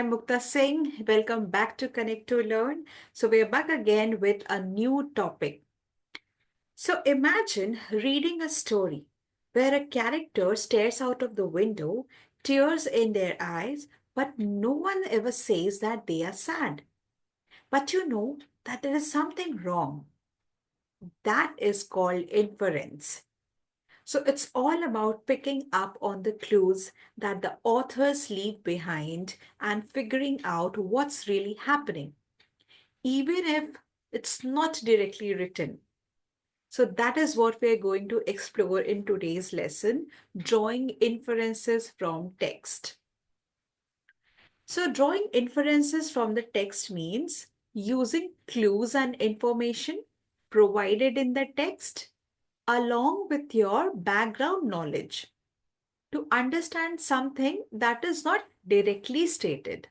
I'm Mukta Singh. Welcome back to Connect to Learn. So, we're back again with a new topic. So, imagine reading a story where a character stares out of the window, tears in their eyes, but no one ever says that they are sad. But you know that there is something wrong. That is called inference. So it's all about picking up on the clues that the authors leave behind and figuring out what's really happening, even if it's not directly written. So that is what we're going to explore in today's lesson, drawing inferences from text. So drawing inferences from the text means using clues and information provided in the text along with your background knowledge to understand something that is not directly stated.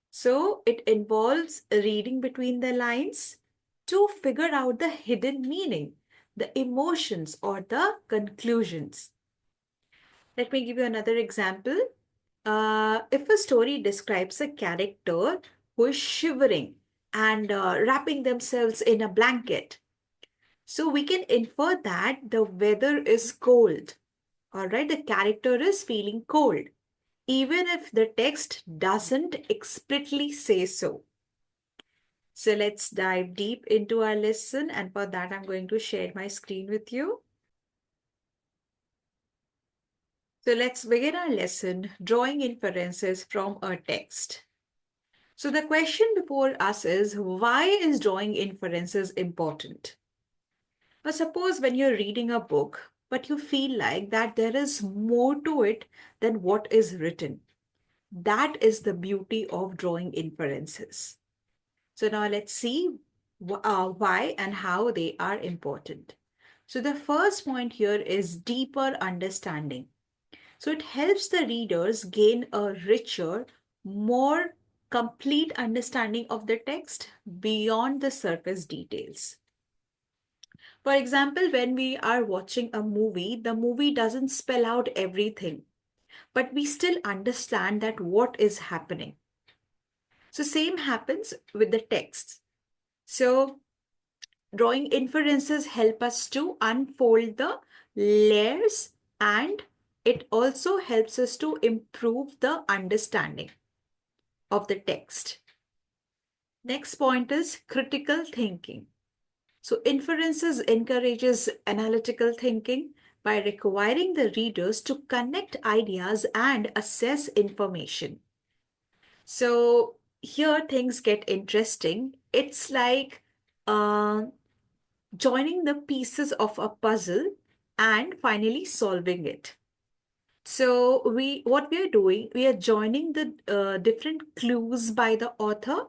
So it involves reading between the lines to figure out the hidden meaning, the emotions, or the conclusions. Let me give you another example. If a story describes a character who is shivering and wrapping themselves in a blanket, so we can infer that the weather is cold. All right, the character is feeling cold, even if the text doesn't explicitly say so. So let's dive deep into our lesson, and for that, I'm going to share my screen with you. So let's begin our lesson drawing inferences from a text. So the question before us is, why is drawing inferences important? Now, suppose when you're reading a book, but you feel like that there is more to it than what is written. That is the beauty of drawing inferences. So now let's see why and how they are important. So the first point here is deeper understanding. So it helps the readers gain a richer, more complete understanding of the text beyond the surface details. For example, when we are watching a movie, the movie doesn't spell out everything, but we still understand that what is happening. So same happens with the text. So drawing inferences help us to unfold the layers, and it also helps us to improve the understanding of the text. Next point is critical thinking. So inferences encourages analytical thinking by requiring the readers to connect ideas and assess information. So here things get interesting. It's like joining the pieces of a puzzle and finally solving it. So what we are doing, we are joining the different clues by the author,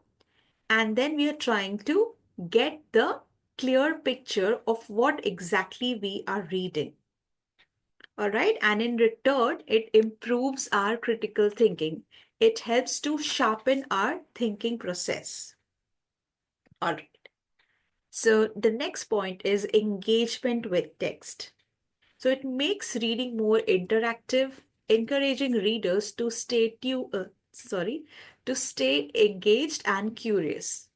and then we are trying to get the clear picture of what exactly we are reading. All right. And in return, it improves our critical thinking. It helps to sharpen our thinking process. All right. So the next point is engagement with text. So it makes reading more interactive, encouraging readers to stay engaged and curious.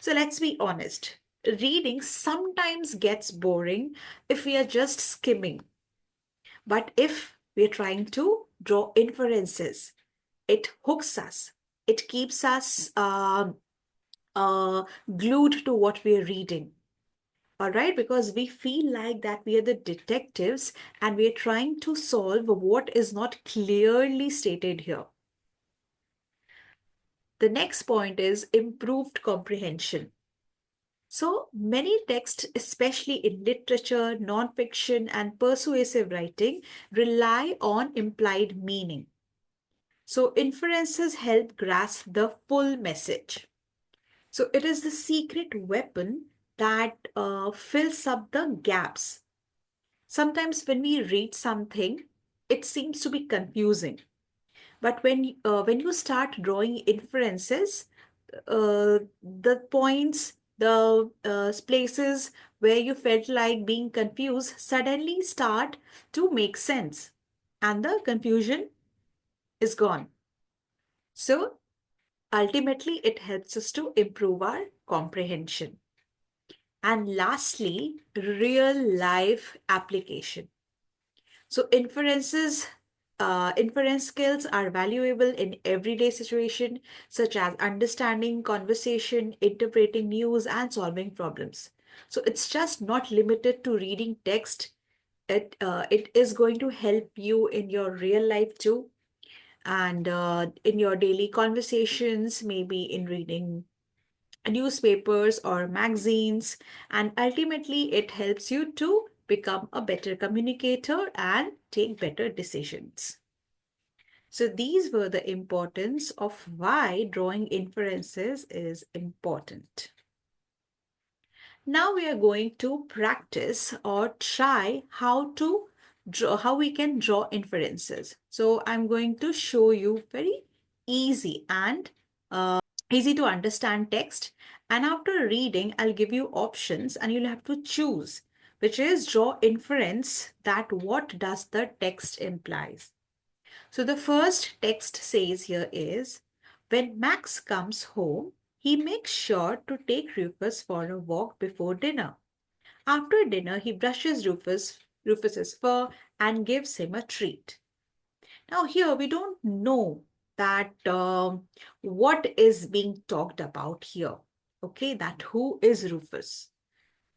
So let's be honest. Reading sometimes gets boring if we are just skimming. But if we're trying to draw inferences, it hooks us. It keeps us glued to what we're reading. All right, because we feel like that we are the detectives and we are trying to solve what is not clearly stated here. The next point is improved comprehension. So many texts, especially in literature, nonfiction, and persuasive writing, rely on implied meaning. So inferences help grasp the full message. So it is the secret weapon that fills up the gaps. Sometimes when we read something, it seems to be confusing. But when you start drawing inferences, the points, the places where you felt like being confused suddenly start to make sense, and the confusion is gone. So ultimately, it helps us to improve our comprehension. And lastly, real life application. So inference skills are valuable in everyday situation, such as understanding conversation, interpreting news, and solving problems. So it's just not limited to reading text. It is going to help you in your real life too, and in your daily conversations, maybe in reading newspapers or magazines, and ultimately it helps you to become a better communicator and take better decisions. So these were the importance of why drawing inferences is important. Now we are going to practice or try how we can draw inferences. So I'm going to show you very easy and easy to understand text. And after reading, I'll give you options and you'll have to choose, which is draw inference that what does the text implies. So the first text says here is, when Max comes home, he makes sure to take Rufus for a walk before dinner. After dinner, he brushes Rufus's fur and gives him a treat. Now here we don't know that what is being talked about here. Okay, that who is Rufus.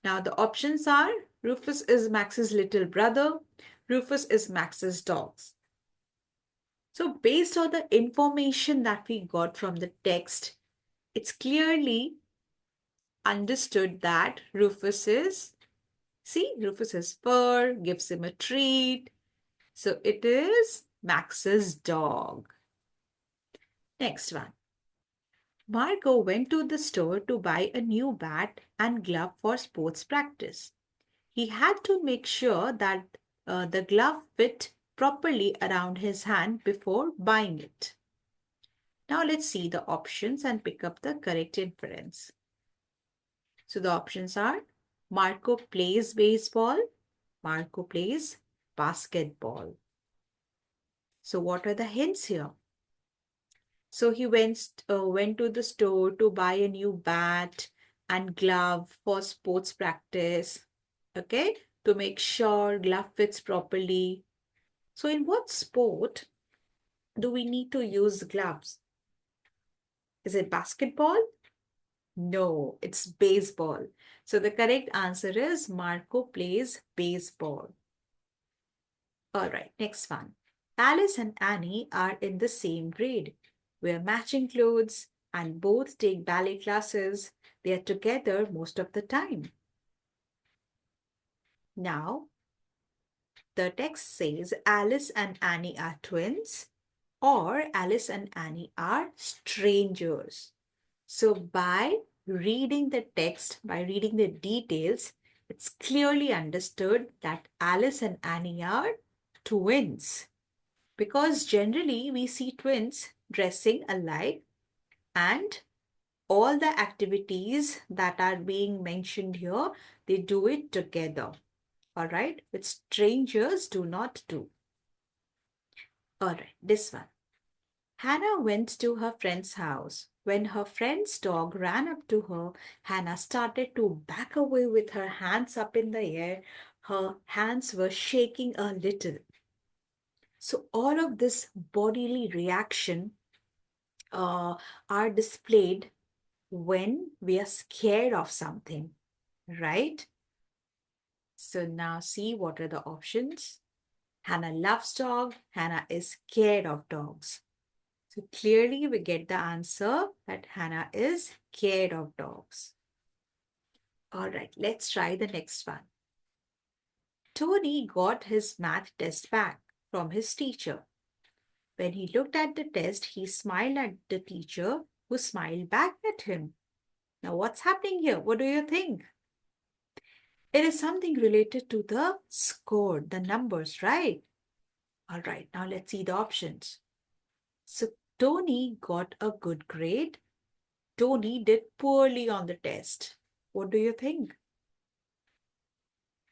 Now the options are Rufus is Max's little brother, Rufus is Max's dog. So based on the information that we got from the text, it's clearly understood that Rufus's fur gives him a treat. So it is Max's dog. Next one. Margot went to the store to buy a new bat and glove for sports practice. He had to make sure that the glove fit properly around his hand before buying it. Now let's see the options and pick up the correct inference. So the options are Marco plays baseball, Marco plays basketball. So what are the hints here? So he went to the store to buy a new bat and glove for sports practice. Okay, to make sure glove fits properly. So in what sport do we need to use gloves? Is it basketball? No, it's baseball. So the correct answer is Marco plays baseball. All right, next one. Alice and Annie are in the same grade, wear matching clothes, and both take ballet classes. They are together most of the time. Now, the text says Alice and Annie are twins, or Alice and Annie are strangers. So by reading the text, by reading the details, it's clearly understood that Alice and Annie are twins. Because generally we see twins dressing alike and all the activities that are being mentioned here, they do it together. All right, which strangers do not do. All right, this one. Hannah went to her friend's house. When her friend's dog ran up to her, Hannah started to back away with her hands up in the air. Her hands were shaking a little. So all of this bodily reaction are displayed when we are scared of something, right? So now see what are the options. Hannah loves dog. Hannah is scared of dogs. So clearly we get the answer that Hannah is scared of dogs. All right, let's try the next one. Tony got his math test back from his teacher. When he looked at the test, he smiled at the teacher who smiled back at him. Now what's happening here? What do you think? It is something related to the score, the numbers, right? All right, now let's see the options. So Tony got a good grade. Tony did poorly on the test. What do you think?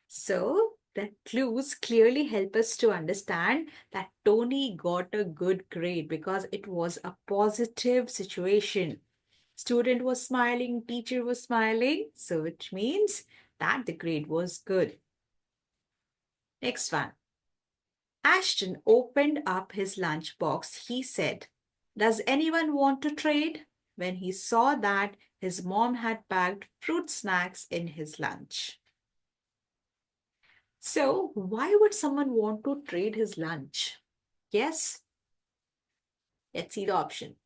So The clues clearly help us to understand that Tony got a good grade because it was a positive situation. Student was smiling, teacher was smiling, so which means that the grade was good. Next one. Ashton opened up his lunchbox. He said, "Does anyone want to trade?" When he saw that his mom had packed fruit snacks in his lunch. So, why would someone want to trade his lunch? Yes, let's see the option.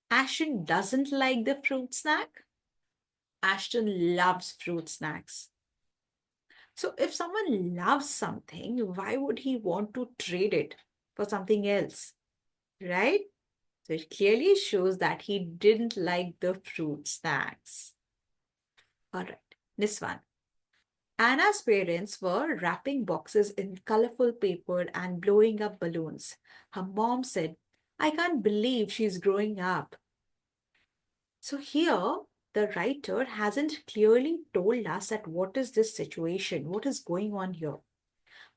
Ashton doesn't like the fruit snack. Ashton loves fruit snacks. So, if someone loves something, why would he want to trade it for something else? Right? So, it clearly shows that he didn't like the fruit snacks. All right, this one. Anna's parents were wrapping boxes in colorful paper and blowing up balloons. Her mom said, "I can't believe she's growing up." So here, the writer hasn't clearly told us that what is this situation, what is going on here.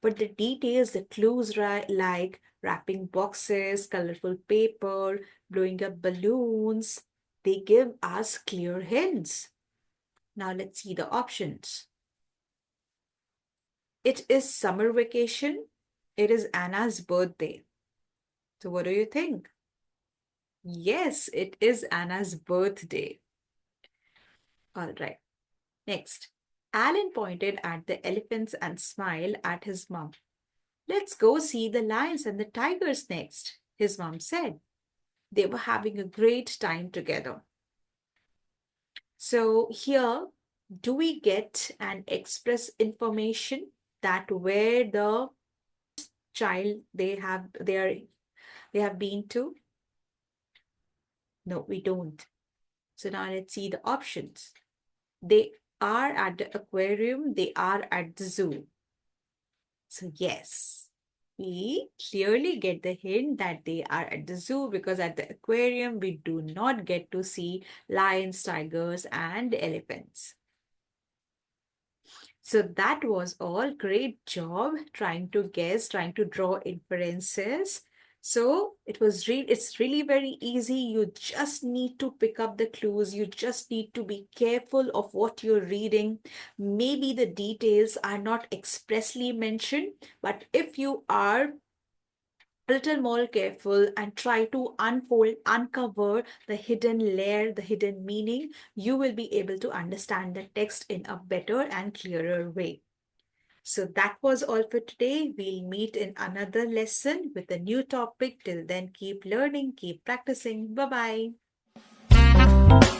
But the details, the clues like wrapping boxes, colorful paper, blowing up balloons, they give us clear hints. Now let's see the options. It is summer vacation. It is Anna's birthday. So what do you think? Yes, it is Anna's birthday. All right. Next, Alan pointed at the elephants and smiled at his mom. "Let's go see the lions and the tigers next," his mom said. They were having a great time together. So here, do we get an express information that where the child they have been to? No, we don't. So now let's see the options. They are at the aquarium, they are at the zoo. So yes, we clearly get the hint that they are at the zoo because at the aquarium we do not get to see lions, tigers, and elephants. So that was all. Great job trying to guess, trying to draw inferences. So it's really very easy. You just need to pick up the clues. You just need to be careful of what you're reading. Maybe the details are not expressly mentioned, but if you are a little more careful and try to uncover the hidden layer, the hidden meaning, you will be able to understand the text in a better and clearer way. So that was all for today. We'll meet in another lesson with a new topic. Till then, keep learning, keep practicing. Bye bye.